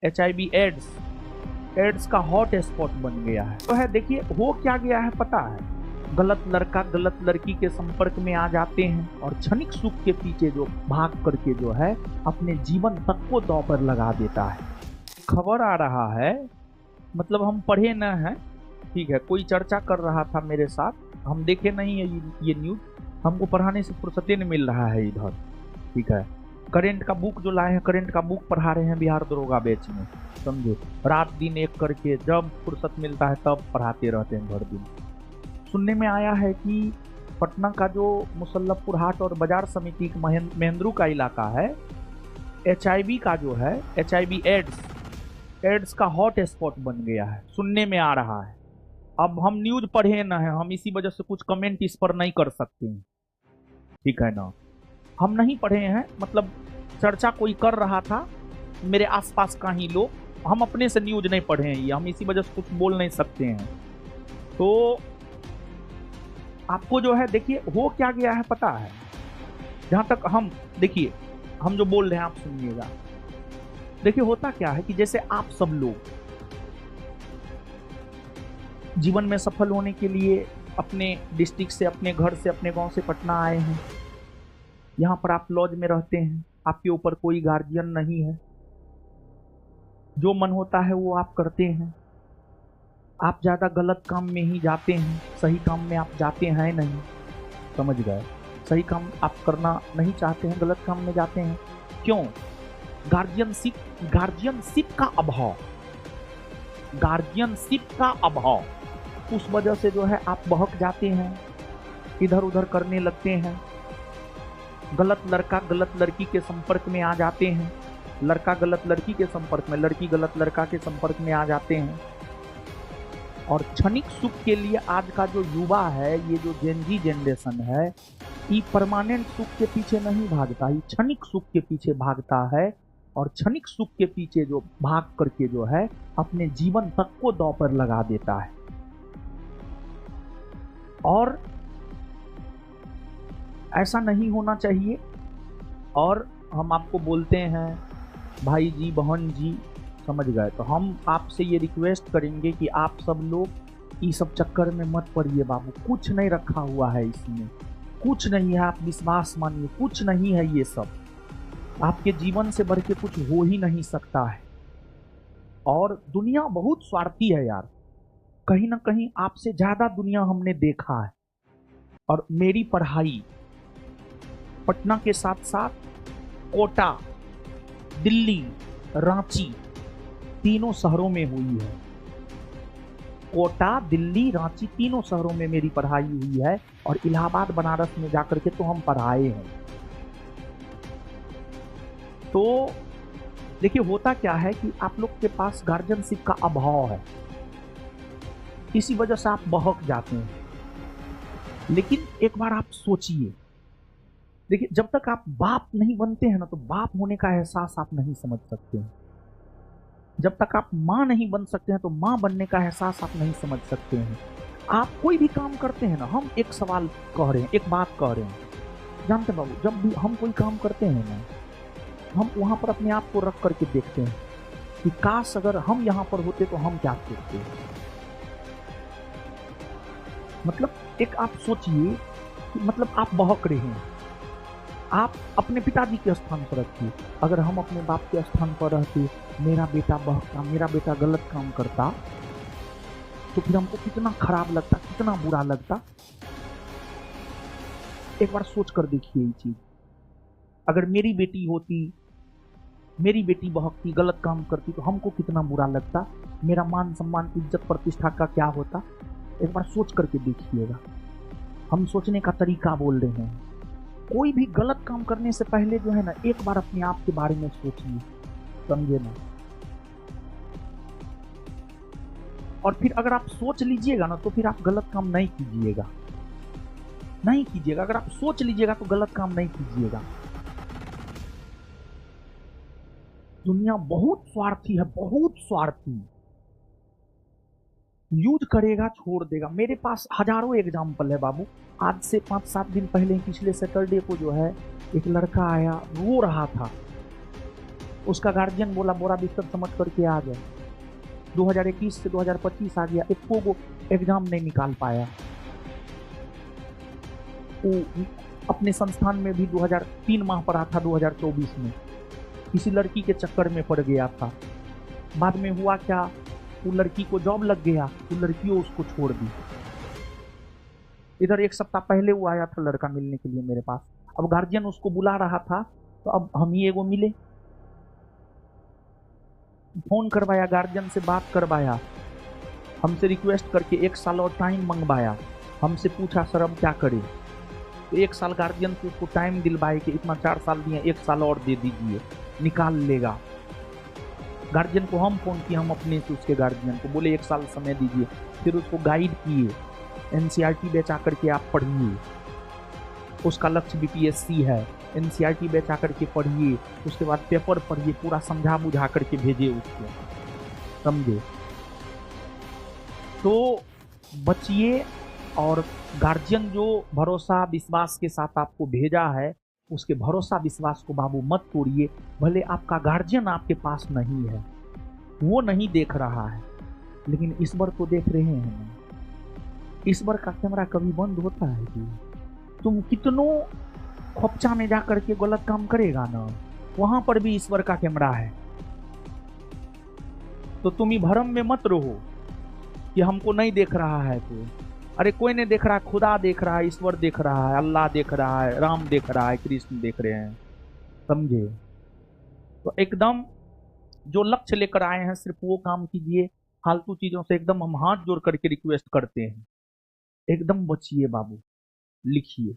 HIV ads ads का hot spot बन गया है। तो है देखिए हो क्या गया है पता है, गलत लड़का गलत लड़की के संपर्क में आ जाते हैं और क्षणिक सुख के पीछे जो भाग करके जो है अपने जीवन तक को दांव पर लगा देता है। खबर आ रहा है, मतलब हम पढ़े न हैं, ठीक है, कोई चर्चा कर रहा था मेरे साथ, हम देखे नहीं है ये न्यूज, हमको पढ़ाने से फुर्सत नहीं मिल रहा है इधर, ठीक है। करंट का बुक जो लाए हैं, करंट का बुक पढ़ा रहे हैं बिहार दरोगा बैच में, समझो, रात दिन एक करके जब फुर्सत मिलता है तब पढ़ाते रहते हैं भर दिन। सुनने में आया है कि पटना का जो मुसल्लफपुर हाट और बाजार समिति महेंद्रू का इलाका है, HIV का जो है HIV एड्स का हॉट स्पॉट बन गया है, सुनने में आ रहा है। अब हम न्यूज पढ़े ना है, हम इसी वजह से कुछ कमेंट इस पर नहीं कर सकते हैं, ठीक है ना। हम नहीं पढ़े हैं, मतलब चर्चा कोई कर रहा था मेरे आसपास का ही लोग, हम अपने से न्यूज नहीं पढ़े हैं, ये हम इसी वजह से कुछ बोल नहीं सकते हैं। तो आपको जो है देखिए हो क्या गया है पता है, जहां तक हम देखिए हम जो बोल रहे हैं आप सुनिएगा। देखिए होता क्या है कि जैसे आप सब लोग जीवन में सफल होने के लिए अपने डिस्ट्रिक्ट से, अपने घर से, अपने गांव से पटना आए हैं, यहाँ पर आप लॉज में रहते हैं, आपके ऊपर कोई गार्जियन नहीं है, जो मन होता है वो आप करते हैं, आप ज़्यादा गलत काम में ही जाते हैं, सही काम में आप जाते हैं नहीं, समझ गए, सही काम आप करना नहीं चाहते हैं, गलत काम में जाते हैं। क्यों? गार्जियनशिप का अभाव, उस वजह से जो है आप बहक जाते हैं, इधर उधर करने लगते हैं, गलत लड़का गलत लड़की के संपर्क में आ जाते हैं, लड़का गलत लड़की के संपर्क में, लड़की गलत लड़का के संपर्क में आ जाते हैं। और क्षणिक सुख के लिए आज का जो युवा है, ये जो जेनजी जनरेशन है, ये परमानेंट सुख के पीछे नहीं भागता, ये क्षणिक सुख के पीछे भागता है, और क्षणिक सुख के पीछे जो भाग करके जो है अपने जीवन तक को दांव पर लगा देता है। और ऐसा नहीं होना चाहिए। और हम आपको बोलते हैं भाई जी, बहन जी, समझ गए, तो हम आपसे ये रिक्वेस्ट करेंगे कि आप सब लोग इस सब चक्कर में मत पड़िए बाबू, कुछ नहीं रखा हुआ है इसमें, कुछ नहीं है, आप विश्वास मानिए, कुछ नहीं है, ये सब आपके जीवन से बढ़ के कुछ हो ही नहीं सकता है। और दुनिया बहुत स्वार्थी है यार, कहीं ना कहीं आपसे ज्यादा दुनिया हमने देखा है। और मेरी पढ़ाई पटना के साथ साथ कोटा, दिल्ली, रांची, तीनों शहरों में हुई है। कोटा, दिल्ली, रांची, तीनों शहरों में मेरी पढ़ाई हुई है, और इलाहाबाद, बनारस में जाकर के तो हम पढ़ाए हैं। तो देखिए होता क्या है कि आप लोग के पास गार्जियनशिप का अभाव है, इसी वजह से आप बहक जाते हैं। लेकिन एक बार आप सोचिए, देखिए जब तक आप बाप नहीं बनते हैं ना, तो बाप होने का एहसास आप नहीं समझ सकते हैं। जब तक आप माँ नहीं बन सकते हैं तो माँ बनने का एहसास आप नहीं समझ सकते हैं। आप कोई भी काम करते हैं ना, हम एक सवाल कह रहे हैं, एक बात कह रहे हैं, जानते बाबू, जब भी हम कोई काम करते हैं ना, हम वहां पर अपने आप को रख करके देखते हैं कि काश अगर हम यहाँ पर होते तो हम क्या सोचते हैं। मतलब एक आप सोचिए कि मतलब आप बहक रहे हैं, आप अपने पिताजी के स्थान पर रखिए, अगर हम अपने बाप के स्थान पर रहते, मेरा बेटा बहकता, मेरा बेटा गलत काम करता, तो फिर हमको कितना खराब लगता, कितना बुरा लगता। एक बार सोच कर देखिए ये चीज, अगर मेरी बेटी होती, मेरी बेटी बहकती, गलत काम करती, तो हमको कितना बुरा लगता, मेरा मान सम्मान, इज्जत प्रतिष्ठा का क्या होता। एक बार सोच करके देखिएगा। हम सोचने का तरीका बोल रहे हैं। कोई भी गलत काम करने से पहले जो है ना, एक बार अपने आप के बारे में सोचिए, समझे ना। और फिर अगर आप सोच लीजिएगा ना, तो फिर आप गलत काम नहीं कीजिएगा, नहीं कीजिएगा। अगर आप सोच लीजिएगा तो गलत काम नहीं कीजिएगा। दुनिया बहुत स्वार्थी है, बहुत स्वार्थी, यूज करेगा छोड़ देगा। मेरे पास हजारों एग्जाम्पल है बाबू। आज से 5-7 दिन पहले, पिछले सैटरडे को जो है, एक लड़का आया, रो रहा था, उसका गार्जियन बोला बोरा बिस्तर समझ करके आ जाए। 2021 से 2025 आ गया, एको को एग्जाम नहीं निकाल पाया। वो अपने संस्थान में भी 2003 माह पढ़ा था 2024 में, किसी लड़की के चक्कर में पड़ गया था। बाद में हुआ क्या, वो लड़की को जॉब लग गया, वो लड़कियों उसको छोड़ दी। इधर एक सप्ताह पहले वो आया था लड़का मिलने के लिए मेरे पास। अब गार्जियन उसको बुला रहा था, तो अब हम ही एगो मिले, फोन करवाया, गार्जियन से बात करवाया, हमसे रिक्वेस्ट करके 1 साल और टाइम मंगवाया। हमसे पूछा सर अब क्या करें, तो 1 साल गार्जियन से उसको टाइम दिलवाए कि इतना 4 साल दिए, 1 साल और दे दीजिए, निकाल लेगा। गार्जियन को हम फोन किए, हम अपने से उसके गार्जियन को बोले 1 साल समय दीजिए। फिर उसको गाइड किए, एनसीईआरटी बेचा करके आप पढ़िए, उसका लक्ष्य बीपीएससी है, एनसीईआरटी बेचा करके पढ़िए, उसके बाद पेपर पढ़िए, पूरा समझा बुझा करके भेजे उसको, समझे। तो बचिए, और गार्जियन जो भरोसा विश्वास के साथ आपको भेजा है, उसके भरोसा विश्वास को बाबू मत तोड़िए। भले आपका गार्जियन आपके पास नहीं है, वो नहीं देख रहा है, लेकिन ईश्वर तो देख रहे हैं। ईश्वर का कैमरा कभी बंद होता है कि तुम कितनों खोपचा में जा करके गलत काम करेगा ना, वहां पर भी ईश्वर का कैमरा है। तो तुम ही भरम में मत रहो कि हमको नहीं देख रहा है। तो अरे कोई नहीं देख रहा, खुदा देख रहा है, ईश्वर देख रहा है, अल्लाह देख रहा है, राम देख रहा है, कृष्ण देख रहे हैं, समझे। तो एकदम जो लक्ष्य लेकर आए हैं सिर्फ वो काम कीजिए। फालतू चीजों से एकदम हम हाथ जोड़ करके रिक्वेस्ट करते हैं, एकदम बचिए बाबू। लिखिए।